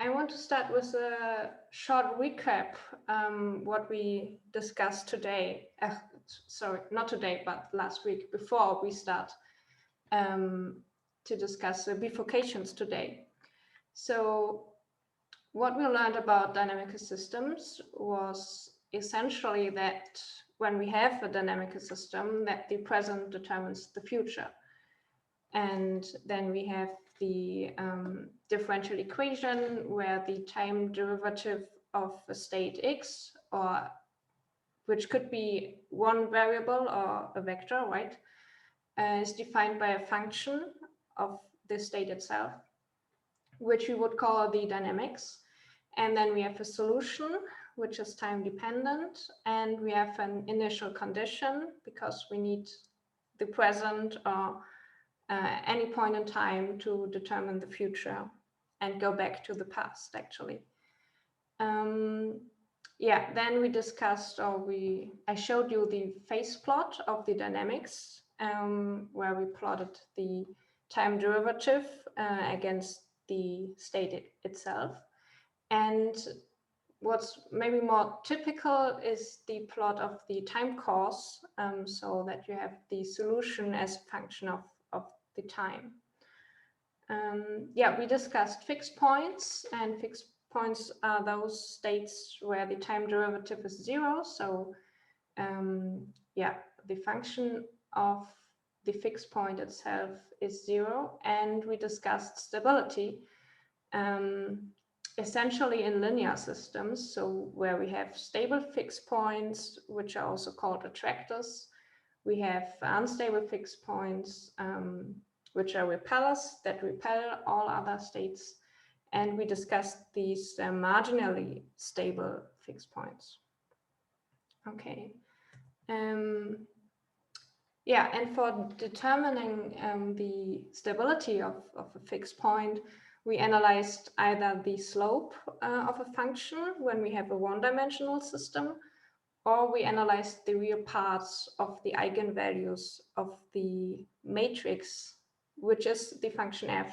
I want to start with a short recap what we discussed today. Sorry, not today, but last week before we start to discuss the bifurcations today. So what we learned about dynamical systems was essentially that when we have a dynamical system, that the present determines the future. And then we have the differential equation where the time derivative of a state x, or which could be one variable or a vector, right, is defined by a function of the state itself, which we would call the dynamics. And then we have a solution, which is time dependent, and we have an initial condition because we need the present or any point in time to determine the future and go back to the past, actually. Yeah, then we discussed, I showed you the phase plot of the dynamics, where we plotted the time derivative against the state itself. And what's maybe more typical is the plot of the time course, so that you have the solution as a function of the time. Yeah, we discussed fixed points, and fixed points are those states where the time derivative is 0. So yeah, the function of the fixed point itself is 0. And we discussed stability, essentially in linear systems, so where we have stable fixed points, which are also called attractors. We have unstable fixed points, which are repellers that repel all other states. And we discussed these marginally stable fixed points. Okay. Yeah, and for determining the stability of a fixed point, we analyzed either the slope of a function when we have a one-dimensional system, or we analyzed the real parts of the eigenvalues of the matrix, which is the function f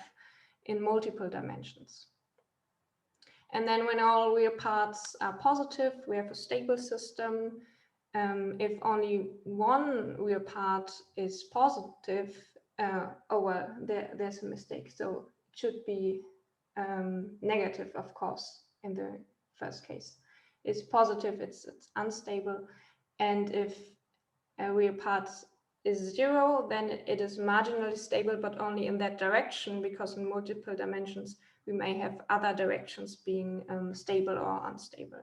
in multiple dimensions. And then when all real parts are positive, we have a stable system. If only one real part is positive, oh well, there's a mistake. So it should be negative, of course, in the first case. It's positive, it's unstable. And if a real part is 0, then it is marginally stable, but only in that direction, because in multiple dimensions, we may have other directions being stable or unstable.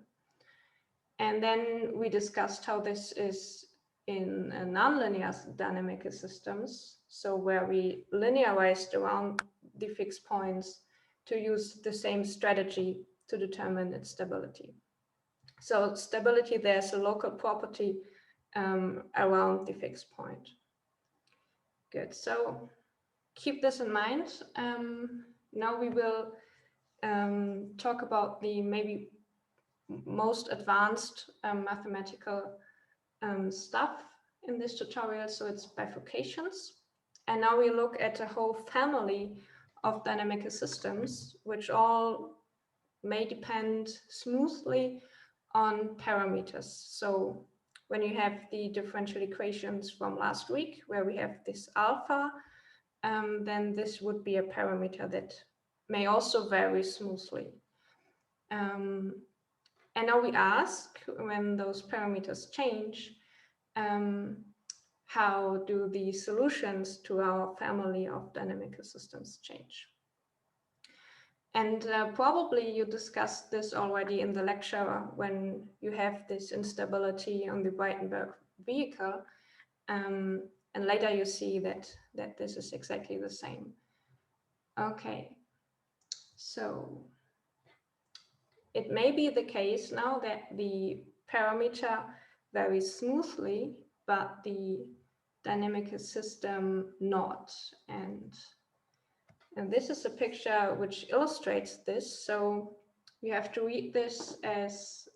And then we discussed how this is in nonlinear dynamical systems, so where we linearized around the fixed points to use the same strategy to determine its stability. So stability, there's a local property around the fixed point. Good, so keep this in mind. Now we will talk about the maybe most advanced mathematical stuff in this tutorial, so it's bifurcations. And now we look at a whole family of dynamical systems, which all may depend smoothly on parameters. So when you have the differential equations from last week, where we have this alpha, then this would be a parameter that may also vary smoothly. And now we ask, when those parameters change, how do the solutions to our family of dynamical systems change? And probably you discussed this already in the lecture when you have this instability on the Breitenberg vehicle, and later you see that this is exactly the same. Okay, so it may be the case now that the parameter varies smoothly, but the dynamical system not. And this is a picture which illustrates this. So you have to read this as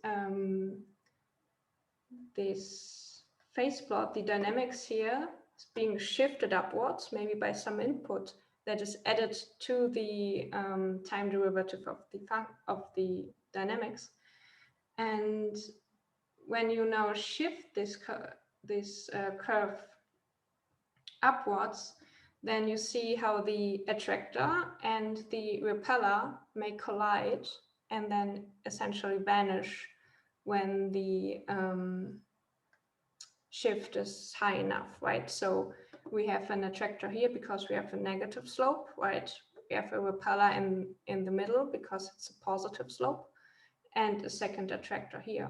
this phase plot, the dynamics here is being shifted upwards, maybe by some input that is added to the time derivative of the dynamics. And when you now shift this curve upwards, then you see how the attractor and the repeller may collide and then essentially vanish when the shift is high enough, right? So we have an attractor here because we have a negative slope, right? We have a repeller in the middle because it's a positive slope, and a second attractor here.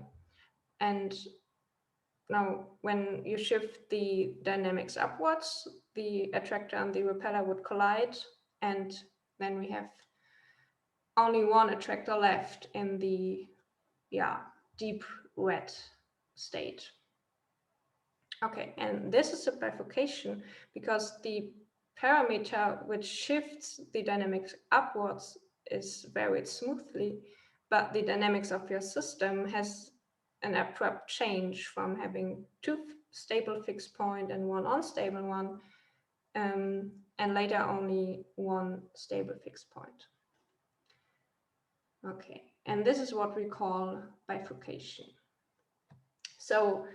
And now when you shift the dynamics upwards, the attractor and the repeller would collide, and then we have only one attractor left in the deep red state. Okay, and this is a bifurcation because the parameter which shifts the dynamics upwards is varied smoothly, but the dynamics of your system has an abrupt change from having two stable fixed point and one unstable one, and later only one stable fixed point. Okay, and this is what we call bifurcation. So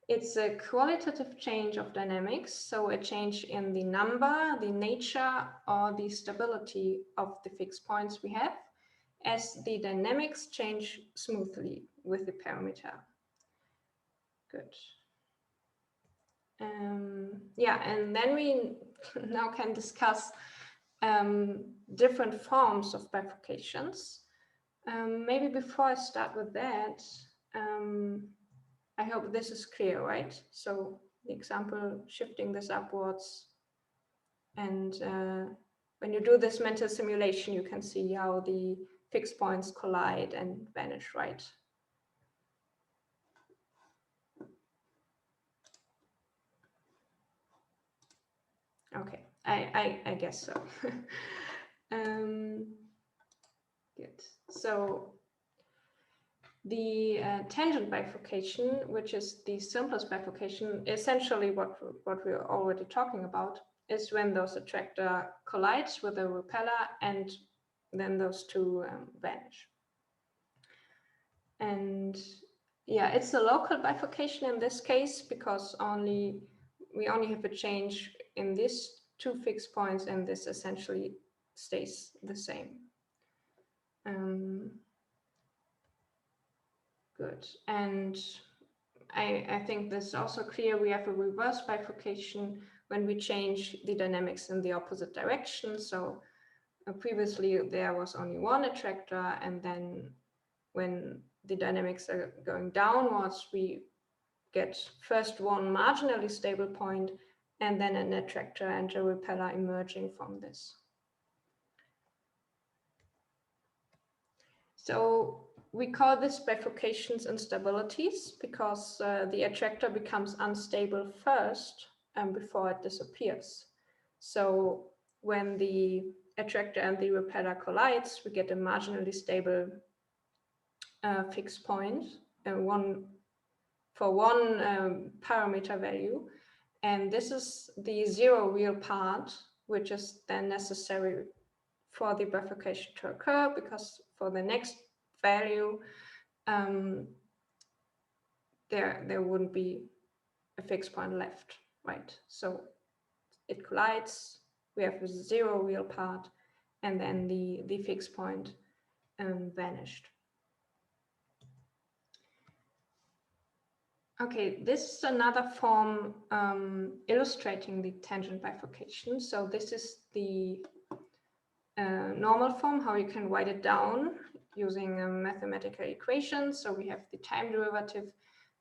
it's a qualitative change of dynamics, so a change in the number, the nature, or the stability of the fixed points we have, as the dynamics change smoothly with the parameter. Good. Yeah, and then we now can discuss different forms of bifurcations. Maybe before I start with that, I hope this is clear, right? So the example, shifting this upwards, and when you do this mental simulation, you can see how the fixed points collide and vanish, right? Okay, I guess so. Good. So the tangent bifurcation, which is the simplest bifurcation, essentially what we're already talking about, is when those attractor collides with a repeller and then those two vanish. And yeah, it's a local bifurcation in this case because we only have a change in these two fixed points, and this essentially stays the same. Good. And I think this is also clear. We have a reverse bifurcation when we change the dynamics in the opposite direction. So previously there was only one attractor, and then when the dynamics are going downwards, we get first one marginally stable point and then an attractor and a repeller emerging from this. So we call this bifurcations instabilities because the attractor becomes unstable first before it disappears. So when the attractor and the repeller collides, we get a marginally stable fixed point, one parameter value. And this is the zero real part, which is then necessary for the bifurcation to occur, because for the next value, there wouldn't be a fixed point left, right? So it collides, we have a zero real part, and then the fixed point vanished. Okay, this is another form illustrating the tangent bifurcation. So this is the normal form, how you can write it down using a mathematical equation. So we have the time derivative,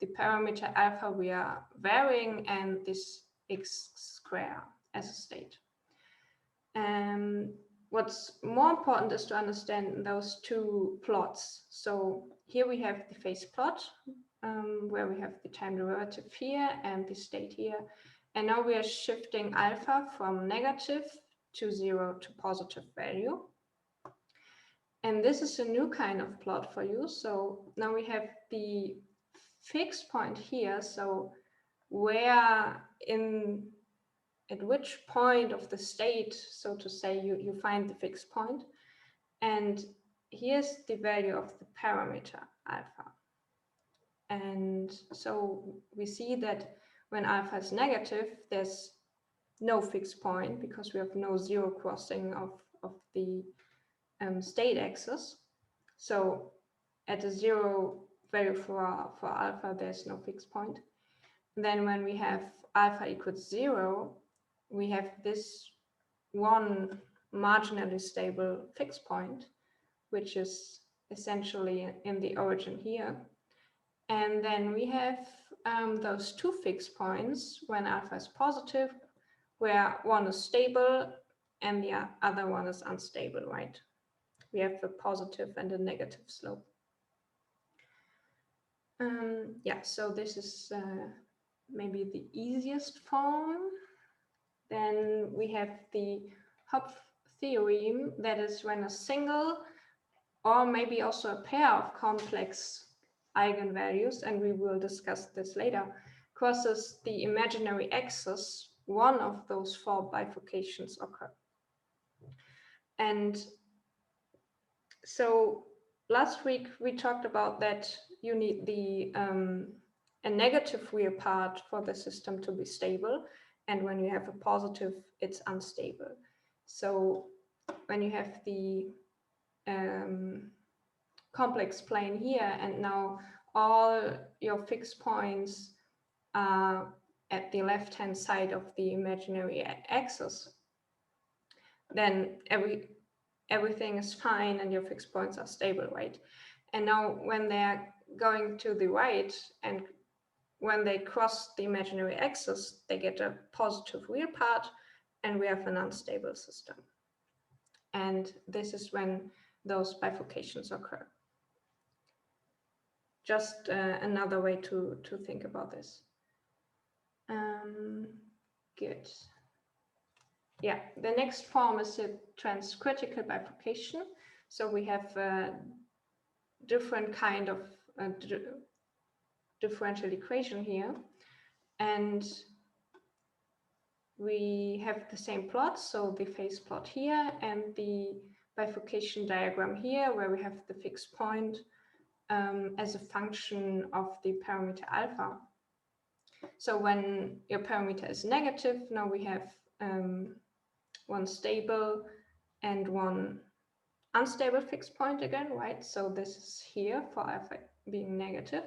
the parameter alpha we are varying, and this x square as a state. What's more important is to understand those two plots. So here we have the phase plot, where we have the time derivative here and the state here. And now we are shifting alpha from negative to 0 to positive value. And this is a new kind of plot for you. So now we have the fixed point here. So where in at which point of the state, so to say, you find the fixed point. And here's the value of the parameter alpha. And so we see that when alpha is negative, there's no fixed point because we have no zero crossing of the state axis. So at a zero value for alpha, there's no fixed point. Then when we have alpha equals 0, we have this one marginally stable fixed point, which is essentially in the origin here. And then we have those two fixed points when alpha is positive, where one is stable and the other one is unstable, right? We have a positive and a negative slope. Yeah, so this is maybe the easiest form. Then we have the Hopf theorem, that is when a single or maybe also a pair of complex eigenvalues, and we will discuss this later, crosses the imaginary axis, one of those 4 bifurcations occur. And so last week we talked about that you need a negative real part for the system to be stable, and when you have a positive, it's unstable. So when you have the complex plane here, and now all your fixed points are at the left-hand side of the imaginary axis, then everything is fine and your fixed points are stable, right? And now when they're going to the right and when they cross the imaginary axis, they get a positive real part and we have an unstable system. And this is when those bifurcations occur. Just another way to think about this. Good. Yeah, the next form is a transcritical bifurcation. So we have a different kind of differential equation here. And we have the same plot, so the phase plot here and the bifurcation diagram here, where we have the fixed point as a function of the parameter alpha. So when your parameter is negative, now we have one stable and one unstable fixed point again, right? So this is here for alpha being negative.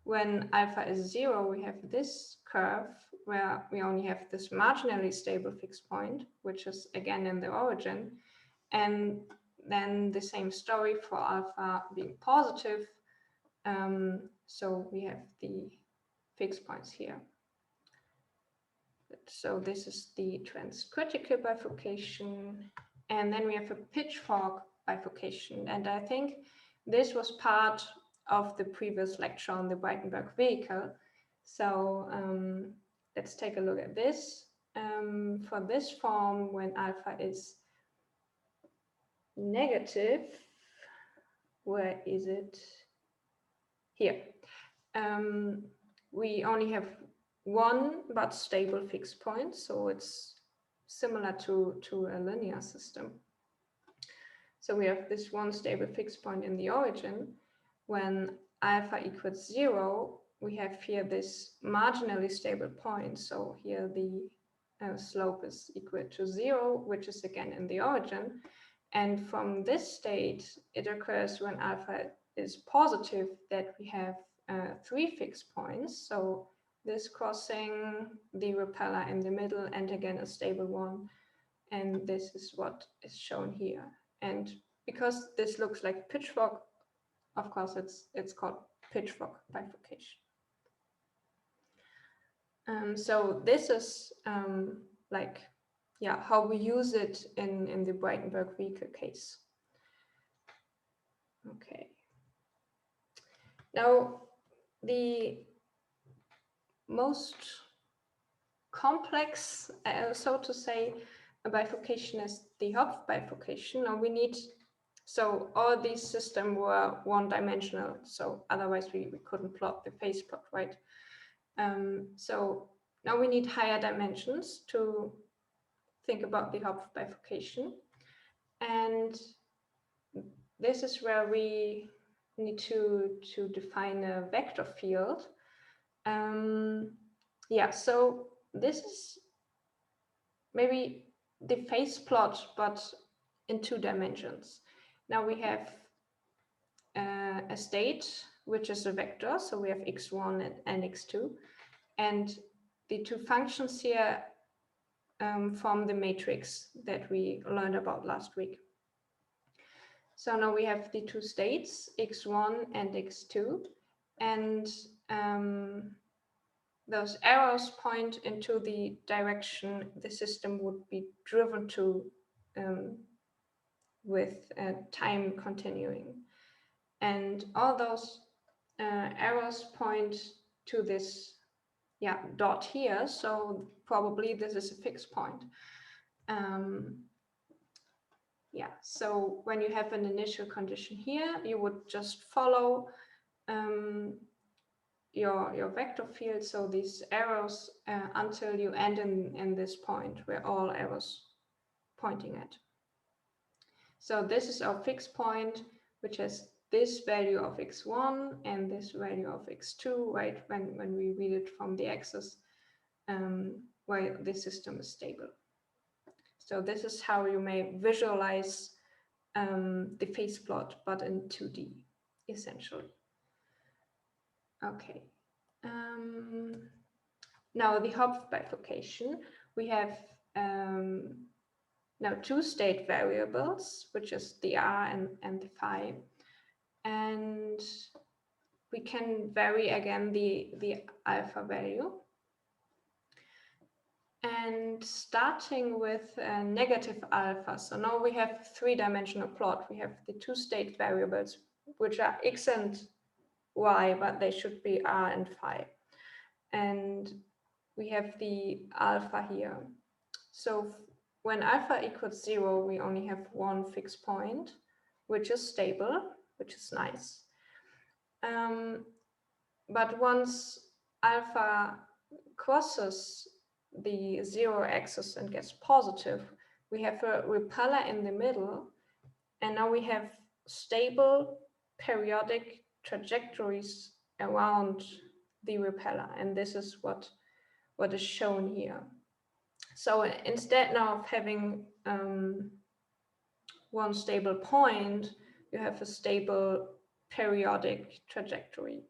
When alpha is 0, we have this curve where we only have this marginally stable fixed point, which is again in the origin. And then the same story for alpha being positive. So we have the fixed points here. So this is the transcritical bifurcation. And then we have a pitchfork bifurcation. And I think this was part of the previous lecture on the Breitenberg vehicle. So let's take a look at this. For this form, when alpha is negative, where is it? Here. We only have one but stable fixed point, so it's similar to a linear system. So we have this one stable fixed point in the origin. When alpha equals 0, we have here this marginally stable point. So here the slope is equal to 0, which is again in the origin. And from this state, it occurs when alpha is positive that we have 3 fixed points. So this crossing, the repeller in the middle, and again a stable one. And this is what is shown here. And because this looks like pitchfork, of course it's called pitchfork bifurcation. So this is how we use it in the Breitenberg vehicle case. Okay. Now the most complex, so to say, a bifurcation is the Hopf bifurcation. Now we need, so all these systems were one-dimensional, so otherwise we couldn't plot the phase plot, right? So Now we need higher dimensions to think about the Hopf bifurcation. And this is where we need to define a vector field. Yeah, so this is maybe the phase plot, but in 2 dimensions. Now we have a state, which is a vector. So we have x1 and x2. And the 2 functions here form the matrix that we learned about last week. So now we have the 2 states, x1 and x2. And those arrows point into the direction the system would be driven to with time continuing. And all those arrows point to this dot here. So probably this is a fixed point. So when you have an initial condition here, you would just follow your vector field, so these arrows, until you end in this point where all arrows pointing at. So this is our fixed point, which has this value of x1 and this value of x2, right, when we read it from the axis, where the system is stable. So this is how you may visualize the phase plot, but in 2D, essentially. Okay. Now the Hopf bifurcation, we have now 2 state variables, which is the r and the phi, and we can vary again the alpha value. And starting with negative alpha, so now we have 3-dimensional plot. We have the 2 state variables, which are x and y, but they should be r and phi. And we have the alpha here. So when alpha equals 0, we only have 1 fixed point, which is stable, which is nice. But once alpha crosses the 0 axis and gets positive, we have a repeller in the middle, and now we have stable periodic trajectories around the repeller, and this is what is shown here. So instead now of having one stable point, you have a stable periodic trajectory.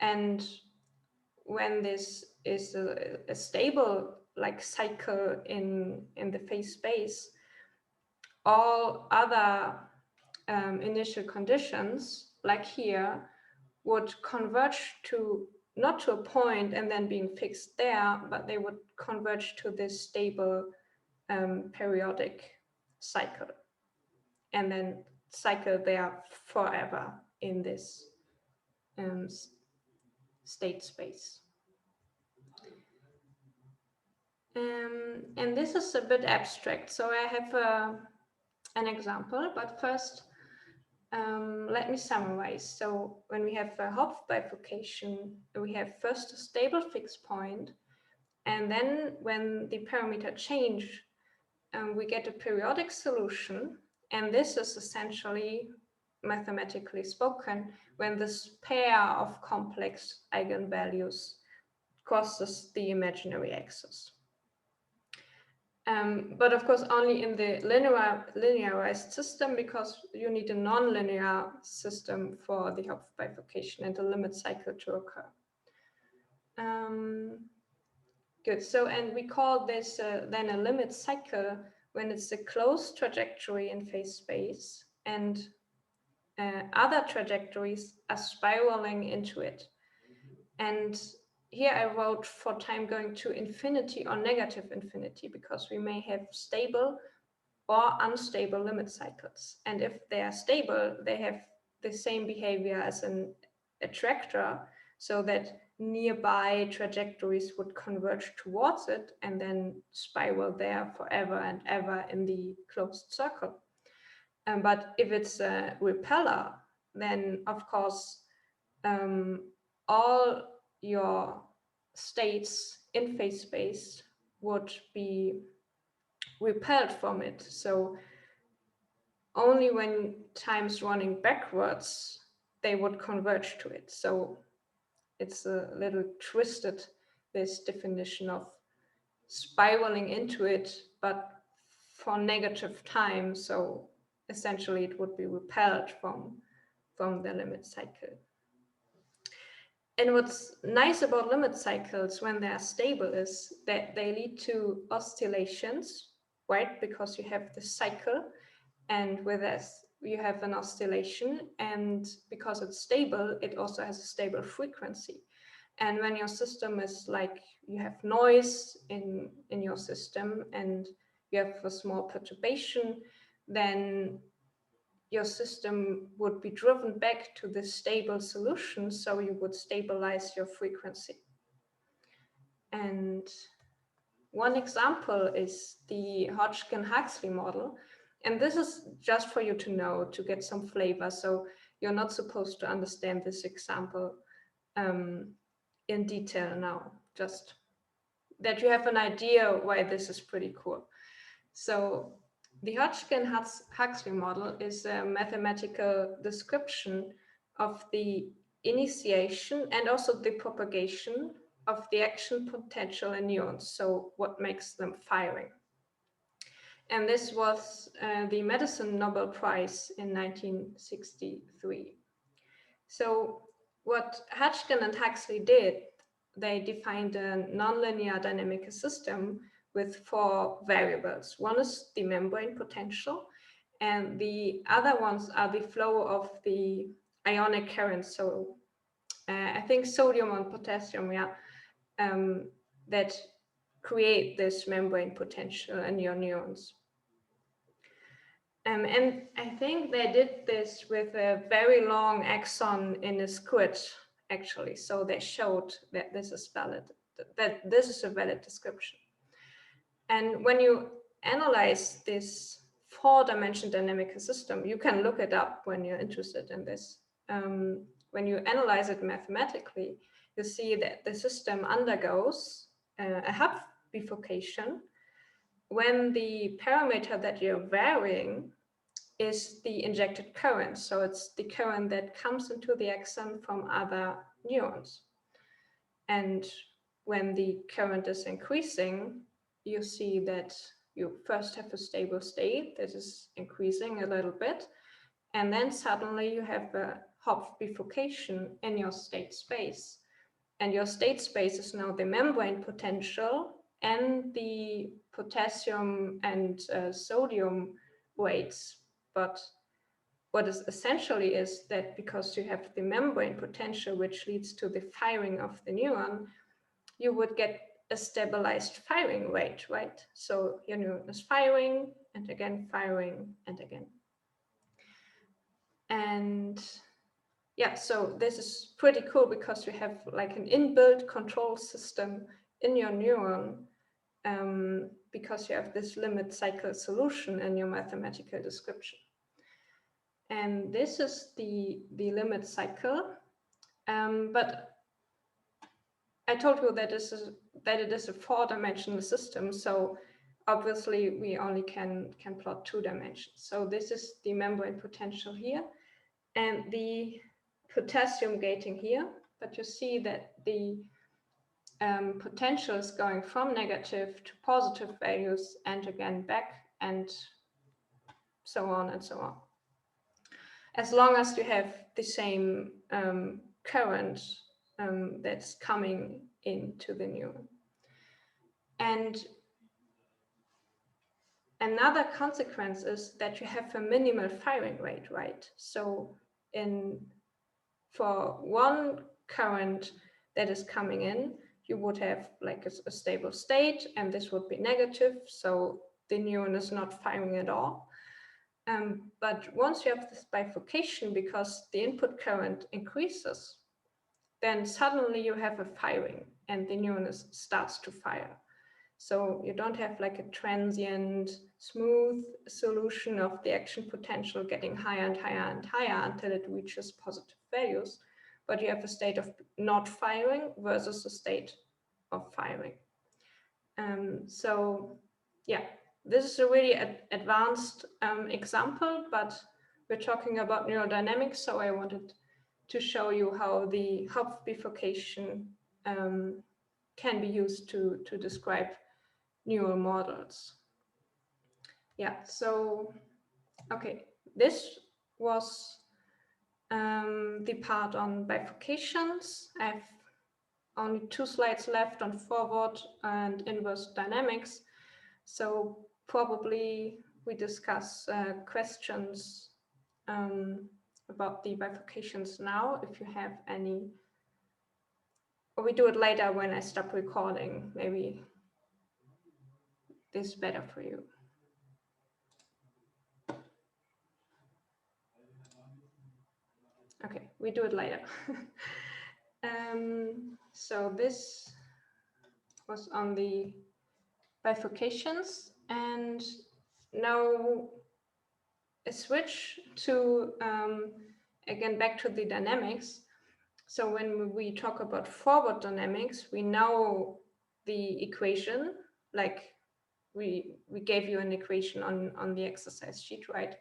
And when this is a stable cycle in the phase space, all other initial conditions, like here, would converge to not to a point and then being fixed there, but they would converge to this stable periodic cycle, and then cycle there forever in this state space. And this is a bit abstract, so I have an example, but first let me summarize. So when we have a Hopf bifurcation, we have first a stable fixed point, and then when the parameter change, we get a periodic solution, and this is essentially, mathematically spoken, when this pair of complex eigenvalues crosses the imaginary axis. But of course only in the linearized system, because you need a non-linear system for the Hopf bifurcation and a limit cycle to occur. Good, so and we call this then a limit cycle when it's a closed trajectory in phase space and other trajectories are spiraling into it. And here I wrote for time going to infinity or negative infinity, because we may have stable or unstable limit cycles. And if they are stable, they have the same behavior as an attractor, so that nearby trajectories would converge towards it and then spiral there forever and ever in the closed circle. But if it's a repeller, then of course all your states in phase space would be repelled from it. So only when time's running backwards, they would converge to it. So it's a little twisted, this definition of spiraling into it, but for negative time. So essentially it would be repelled from the limit cycle. And what's nice about limit cycles when they are stable is that they lead to oscillations, right? Because you have the cycle, and with this you have an oscillation, and because it's stable, it also has a stable frequency. And when your system is like, you have noise in your system and you have a small perturbation, then your system would be driven back to the stable solution, so you would stabilize your frequency. And one example is the Hodgkin-Huxley model. And this is just for you to know, to get some flavor. So you're not supposed to understand this example in detail now, just that you have an idea why this is pretty cool. So the Hodgkin-Huxley model is a mathematical description of the initiation and also the propagation of the action potential in neurons, so what makes them firing. And this was the Medicine Nobel Prize in 1963. So what Hodgkin and Huxley did, they defined a nonlinear dynamical system with 4 variables. One is the membrane potential, and the other ones are the flow of the ionic currents. So I think sodium and potassium, that create this membrane potential in your neurons. And I think they did this with a very long axon in a squid, actually. So they showed that this is valid, that this is a valid description. And when you analyze this 4-dimension dynamical system, you can look it up when you're interested in this. When you analyze it mathematically, you see that the system undergoes a Hopf bifurcation when the parameter that you're varying is the injected current. So it's the current that comes into the axon from other neurons. And when the current is increasing, you see that you first have a stable state that is increasing a little bit, and then suddenly you have a Hopf bifurcation in your state space. And your state space is now the membrane potential and the potassium and sodium weights. But what is essentially is that because you have the membrane potential, which leads to the firing of the neuron, you would get a stabilized firing rate, right? So your neuron is firing and again, firing and again. And yeah, so this is pretty cool because you have like an inbuilt control system in your neuron because you have this limit cycle solution in your mathematical description. And this is the limit cycle. But I told you that it is a 4-dimensional system. So obviously we only can plot 2 dimensions. So this is the membrane potential here and the potassium gating here. But you see that the potential is going from negative to positive values and again back and so on and so on. As long as you have the same current that's coming into the neuron. And another consequence is that you have a minimal firing rate, right? So for one current that is coming in, you would have like a stable state, and this would be negative, so the neuron is not firing at all. But once you have this bifurcation, because the input current increases, then suddenly you have a firing and the neuron starts to fire. So you don't have like a transient, smooth solution of the action potential getting higher and higher and higher until it reaches positive values, but you have a state of not firing versus a state firing. So yeah, this is a really advanced example, but we're talking about neural dynamics, so I wanted to show you how the Hopf bifurcation can be used to describe neural models. Yeah, so okay, this was the part on bifurcations. I have only 2 slides left on forward and inverse dynamics. So probably we discuss questions about the bifurcations now, if you have any, or we do it later when I stop recording. Maybe this is better for you. Okay, we do it later. So this was on the bifurcations, and now a switch to again back to the dynamics. So when we talk about forward dynamics, we know the equation, like we gave you an equation on the exercise sheet, right?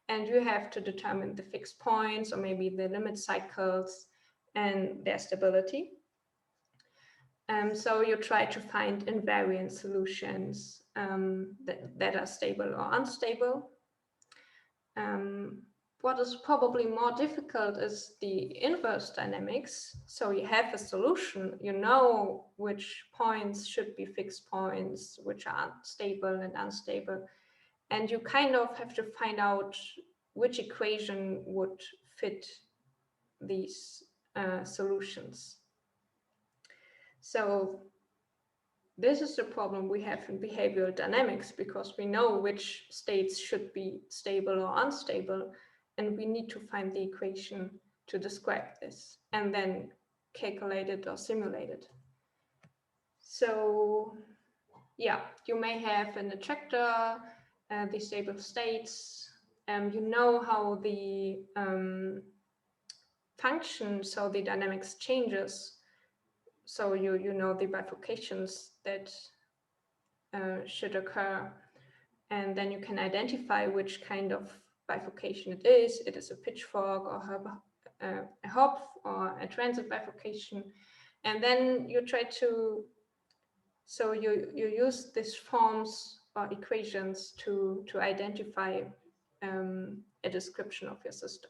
And you have to determine the fixed points or maybe the limit cycles and their stability. So you try to find invariant solutions that are stable or unstable. What is probably more difficult is the inverse dynamics. So you have a solution, you know which points should be fixed points, which are stable and unstable. And you kind of have to find out which equation would fit these solutions. So this is the problem we have in behavioral dynamics, because we know which states should be stable or unstable, and we need to find the equation to describe this and then calculate it or simulate it. So yeah, you may have an attractor, the stable states, you know how the function, so the dynamics changes. So you know the bifurcations that should occur, and then you can identify which kind of bifurcation it is. It is a pitchfork or a Hopf or a transit bifurcation, and then you try to, so you use these forms or equations to identify a description of your system.